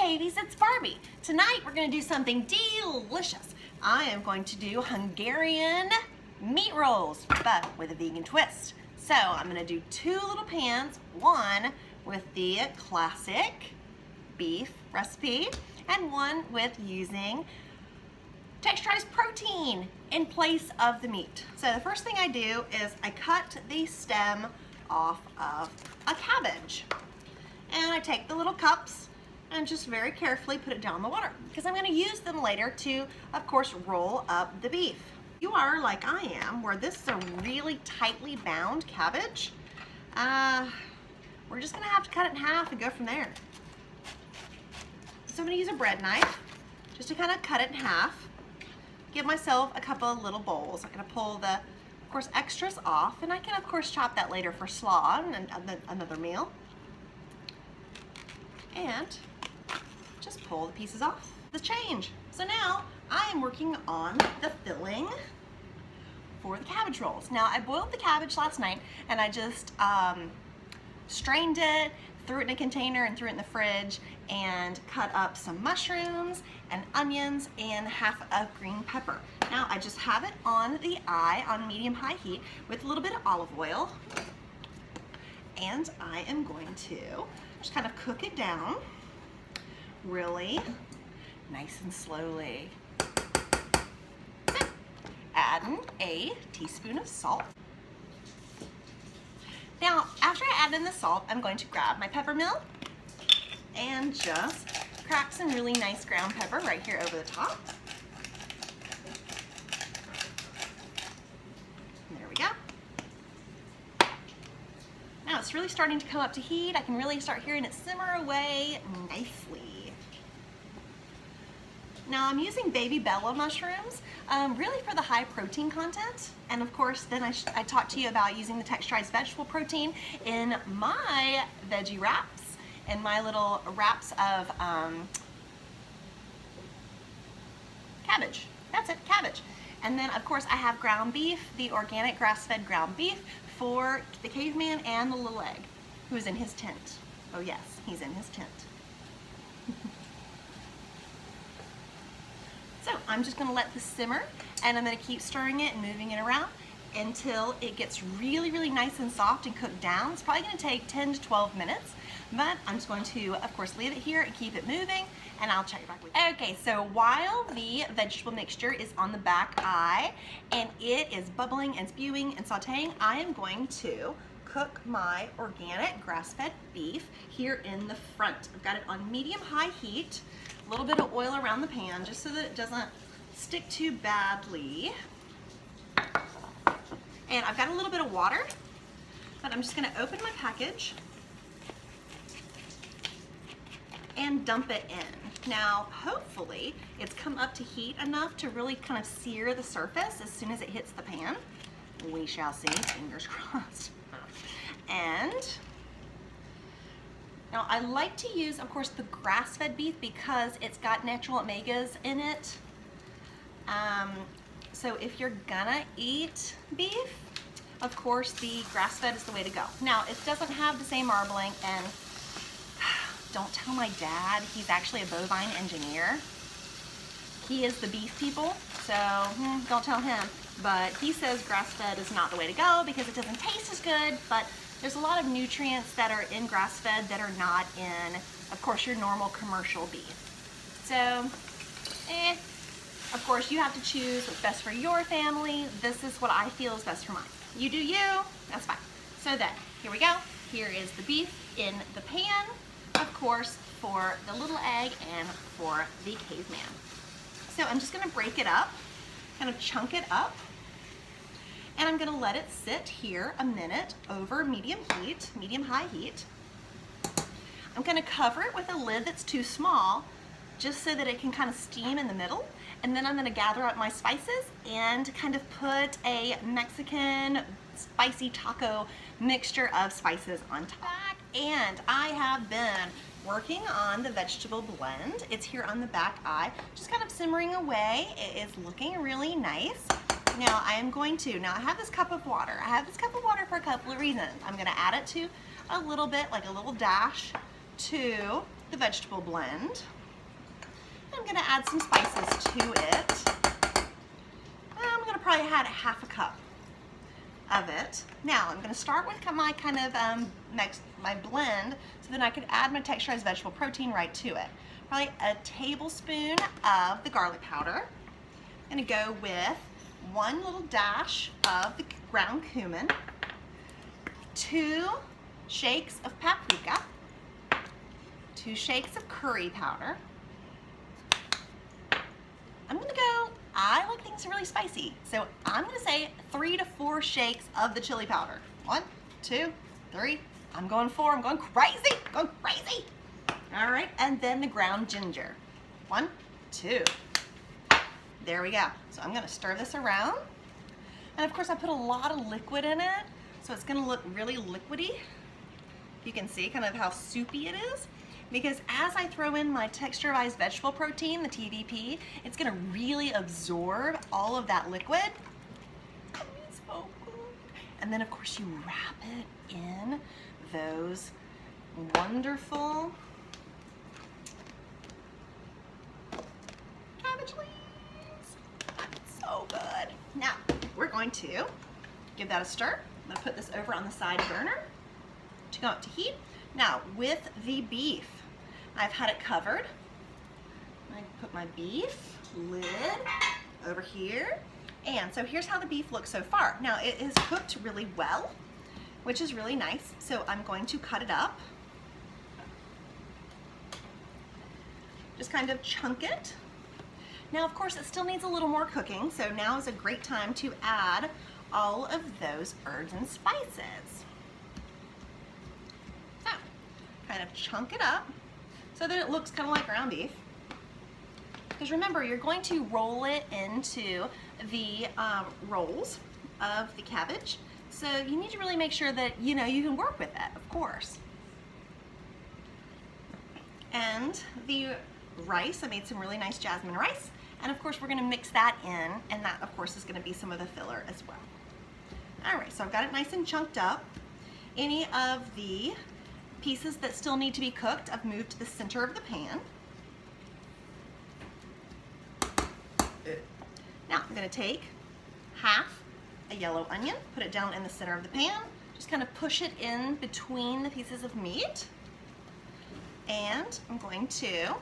babies, it's Barbie. Tonight we're gonna do something delicious. I am going to do Hungarian meat rolls, but with a vegan twist. So I'm gonna do 2 little pans, one with the classic beef recipe and one with using texturized protein in place of the meat. So the first thing I do is I cut the stem off of a cabbage. And I take the little cups and just very carefully put it down in the water because I'm gonna use them later to, of course, roll up the beef. You are like I am, where this is a really tightly bound cabbage. We're just gonna have to cut it in half and go from there. So I'm gonna use a bread knife just to kind of cut it in half. Give myself a couple of little bowls. I'm gonna pull the, of course, extras off, and I can, of course, chop that later for slaw and another meal. And just pull the pieces off the change. So now I am working on the filling for the cabbage rolls. Now I boiled the cabbage last night and I just strained it, threw it in a container and threw it in the fridge, and cut up some mushrooms and onions and half of green pepper. Now I just have it on the eye on medium-high heat with a little bit of olive oil, and I am going to just kind of cook it down really nice and slowly. Adding a teaspoon of salt. Now, after I add in the salt, I'm going to grab my pepper mill and just crack some really nice ground pepper right here over the top. There we go. Now it's really starting to come up to heat. I can really start hearing it simmer away nicely. Now I'm using baby bella mushrooms, really for the high protein content. And of course, then I talked to you about using the texturized vegetable protein in my veggie wraps and my little wraps of cabbage. That's it, cabbage. And then of course I have ground beef, the organic grass-fed ground beef for the caveman and the little egg who's in his tent. Oh yes, he's in his tent. So I'm just gonna let this simmer, and I'm gonna keep stirring it and moving it around until it gets really, really nice and soft and cooked down. It's probably gonna take 10 to 12 minutes, but I'm just going to, of course, leave it here and keep it moving, and I'll check back with you. Okay, so while the vegetable mixture is on the back eye and it is bubbling and spewing and sauteing, I am going to cook my organic grass-fed beef here in the front. I've got it on medium-high heat. A little bit of oil around the pan just so that it doesn't stick too badly. And I've got a little bit of water, but I'm just gonna open my package and dump it in. Now, hopefully, it's come up to heat enough to really kind of sear the surface as soon as it hits the pan. We shall see, fingers crossed. And now I like to use, of course, the grass-fed beef because it's got natural omegas in it. So if you're gonna eat beef, of course, the grass-fed is the way to go. Now, it doesn't have the same marbling, and don't tell my dad, he's actually a bovine engineer. He is the beef people, so don't tell him. But he says grass-fed is not the way to go because it doesn't taste as good, but there's a lot of nutrients that are in grass-fed that are not in, of course, your normal commercial beef. So, of course, you have to choose what's best for your family. This is what I feel is best for mine. You do you, that's fine. So then, here we go. Here is the beef in the pan, of course, for the little egg and for the caveman. So I'm just gonna break it up, kind of chunk it up, and I'm gonna let it sit here a minute over medium heat, medium-high heat. I'm gonna cover it with a lid that's too small, just so that it can kind of steam in the middle. And then I'm gonna gather up my spices and kind of put a Mexican spicy taco mixture of spices on top. And I have been working on the vegetable blend. It's here on the back eye, just kind of simmering away. It is looking really nice. Now I am going to, now I have this cup of water. I have this cup of water for a couple of reasons. I'm gonna add it to a little bit, like a little dash, to the vegetable blend. I'm gonna add some spices to it. I'm gonna probably add half a cup of it. Now I'm gonna start with my kind of my blend, so then I could add my texturized vegetable protein right to it. Probably a tablespoon of the garlic powder. I'm gonna go with 1 little dash of the ground cumin, 2 shakes of paprika, 2 shakes of curry powder. I'm gonna go, I like things really spicy, so I'm gonna say 3 to 4 shakes of the chili powder. 1, 2, 3, I'm going 4, I'm going crazy, going crazy. All right, and then the ground ginger. 1, 2. There we go. So I'm gonna stir this around. And of course I put a lot of liquid in it, so it's gonna look really liquidy. You can see kind of how soupy it is, because as I throw in my texturized vegetable protein, the TVP, it's gonna really absorb all of that liquid. It's so good. And then of course you wrap it in those wonderful cabbage leaves. So good. Now, we're going to give that a stir. I'm gonna put this over on the side burner to go up to heat. Now, with the beef, I've had it covered. I put my beef lid over here. And so here's how the beef looks so far. Now, it is cooked really well, which is really nice. So I'm going to cut it up. Just kind of chunk it. Now, of course, it still needs a little more cooking, so now is a great time to add all of those herbs and spices. So, kind of chunk it up so that it looks kind of like ground beef. Because remember, you're going to roll it into the rolls of the cabbage, so you need to really make sure that, you know, you can work with it, of course. And the rice, I made some really nice jasmine rice. And of course we're gonna mix that in, and that of course is gonna be some of the filler as well. All right, so I've got it nice and chunked up. Any of the pieces that still need to be cooked, I've moved to the center of the pan. Now I'm gonna take half a yellow onion, put it down in the center of the pan, just kind of push it in between the pieces of meat. And I'm going to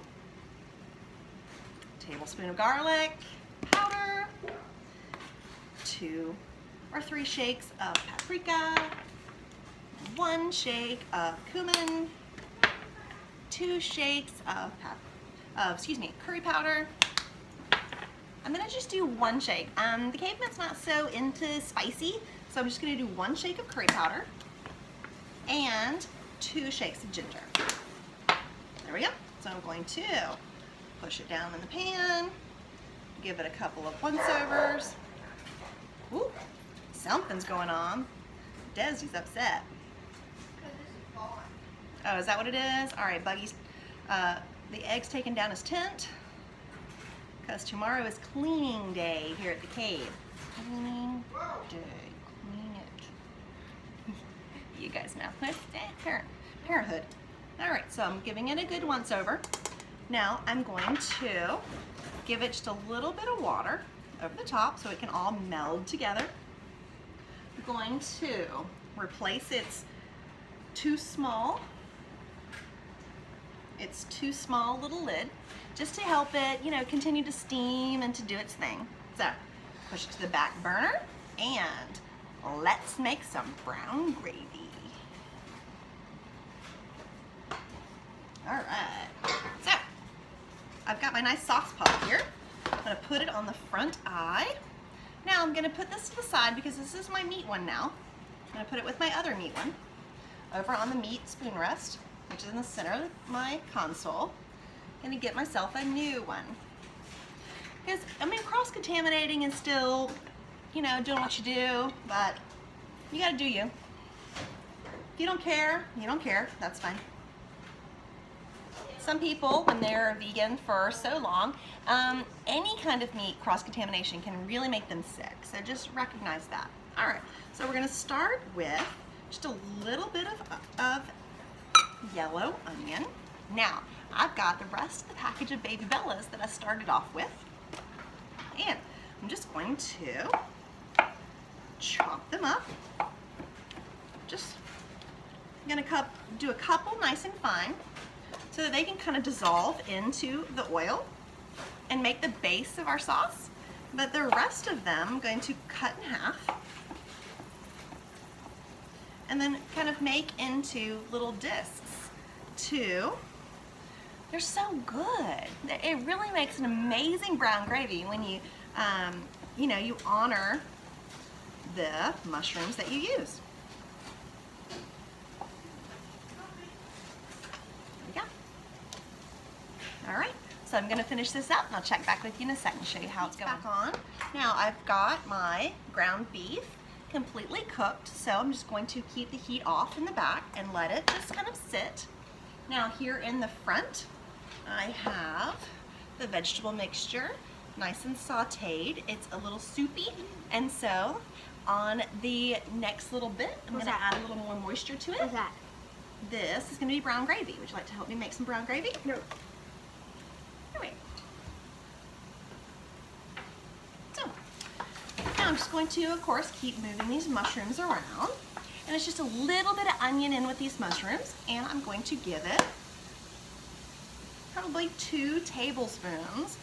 tablespoon of garlic powder, 2 or 3 shakes of paprika, 1 shake of cumin, 2 shakes of curry powder. I'm gonna just do 1 shake. The caveman's not so into spicy, so I'm just gonna do 1 shake of curry powder and 2 shakes of ginger. There we go. So I'm going to push it down in the pan, give it a couple of once-overs. Ooh, something's going on. Desi's upset. Oh, is that what it is? All right, Buggy's, the egg's taken down his tent because tomorrow is cleaning day here at the cave. Cleaning day, clean it. You guys know, parenthood. All right, so I'm giving it a good once-over. Now I'm going to give it just a little bit of water over the top so it can all meld together. I'm going to replace its too small little lid just to help it, you know, continue to steam and to do its thing. So push it to the back burner and let's make some brown gravy. All right, so I've got my nice sauce pot here. I'm gonna put it on the front eye. Now I'm gonna put this to the side because this is my meat one now. I'm gonna put it with my other meat one over on the meat spoon rest, which is in the center of my console. I'm gonna get myself a new one. Because, I mean, cross-contaminating is still, you know, doing what you do, but you gotta do you. If you don't care, you don't care, that's fine. Some people, when they're vegan for so long, any kind of meat cross-contamination can really make them sick. So just recognize that. All right, so we're gonna start with just a little bit of yellow onion. Now, I've got the rest of the package of Baby Bellas that I started off with. And I'm just going to chop them up. Just gonna do a couple nice and fine so that they can kind of dissolve into the oil and make the base of our sauce. But the rest of them I'm going to cut in half and then kind of make into little discs too. They're so good. It really makes an amazing brown gravy when you, you honor the mushrooms that you use. There we go. All right, so I'm gonna finish this up and I'll check back with you in a second, show you how it's going. Back on. Now I've got my ground beef completely cooked, so I'm just going to keep the heat off in the back and let it just kind of sit. Now here in the front, I have the vegetable mixture, nice and sauteed. It's a little soupy, and so on the next little bit, I'm going to add a little more moisture to it. What's that? This is going to be brown gravy. Would you like to help me make some brown gravy? No. Here we go. So, now I'm just going to, of course, keep moving these mushrooms around. And it's just a little bit of onion in with these mushrooms, and I'm going to give it probably 2 tablespoons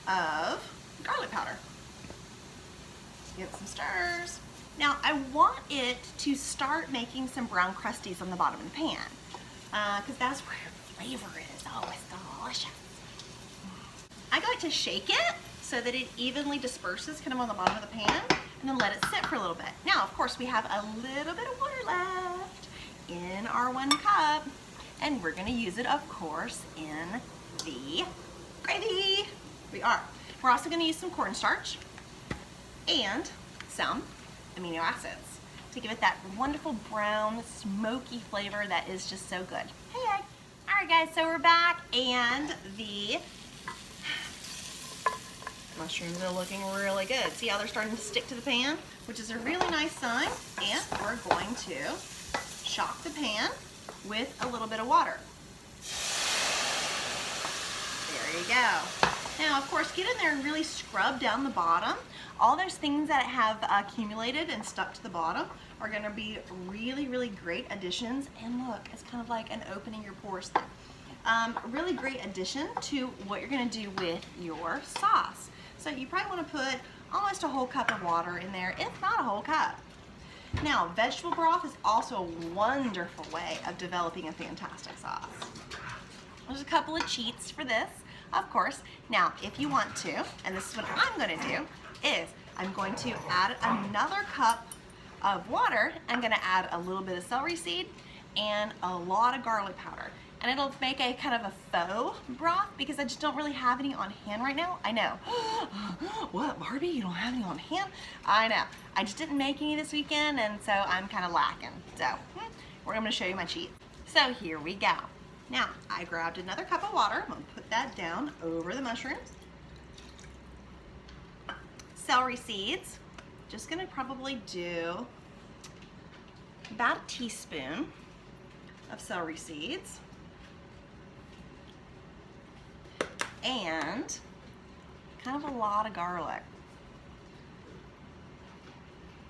of garlic powder. Give it some stirs. Now I want it to start making some brown crusties on the bottom of the pan, because that's where the flavor is. Oh, it's delicious. I like to shake it so that it evenly disperses kind of on the bottom of the pan, and then let it sit for a little bit. Now, of course, we have a little bit of water left in our 1 cup, and we're gonna use it, of course, in the gravy. We are. We're also gonna use some cornstarch and some amino acids to give it that wonderful brown, smoky flavor that is just so good. Hey, Egg. All right, guys, so we're back, and the mushrooms are looking really good. See how they're starting to stick to the pan, which is a really nice sign. And we're going to shock the pan with a little bit of water. There you go. Now, of course, get in there and really scrub down the bottom. All those things that have accumulated and stuck to the bottom are gonna be really, really great additions. And look, it's kind of like an opening your pores thing. Really great addition to what you're gonna do with your sauce. So you probably wanna put almost a whole cup of water in there, if not a whole cup. Now, vegetable broth is also a wonderful way of developing a fantastic sauce. There's a couple of cheats for this, of course. Now, if you want to, and this is what I'm gonna do, is I'm going to add another cup of water. I'm gonna add a little bit of celery seed and a lot of garlic powder. And it'll make a kind of a faux broth because I just don't really have any on hand right now. I know. What, Barbie? You don't have any on hand? I know. I just didn't make any this weekend, and so I'm kind of lacking. So we're going to show you my cheat. So here we go. Now, I grabbed another cup of water. I'm going to put that down over the mushrooms. Celery seeds. Just going to probably do about a teaspoon of celery seeds. And kind of a lot of garlic.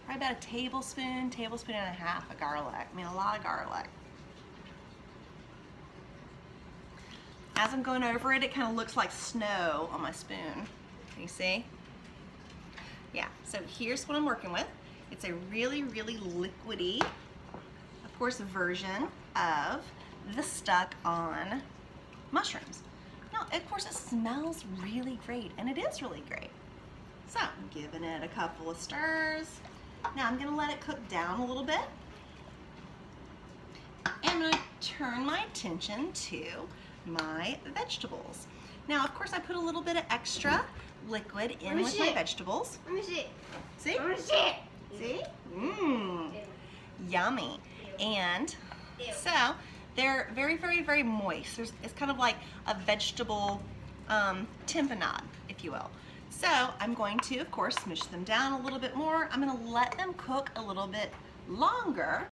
Probably about a tablespoon, tablespoon and a half of garlic. I mean, a lot of garlic. As I'm going over it, it kind of looks like snow on my spoon. Can you see? Yeah, so here's what I'm working with. It's a really, really liquidy, of course, version of the stuck on mushrooms. Now, of course, it smells really great, and it is really great. So, I'm giving it a couple of stirs. Now, I'm gonna let it cook down a little bit. And I'm gonna turn my attention to my vegetables. Now, of course, I put a little bit of extra liquid in with my vegetables. Let me see. See? Let me see. See? Mmm. Yummy. And so, they're very, very, very moist. It's kind of like a vegetable timpanade, if you will. So I'm going to, of course, smush them down a little bit more. I'm going to let them cook a little bit longer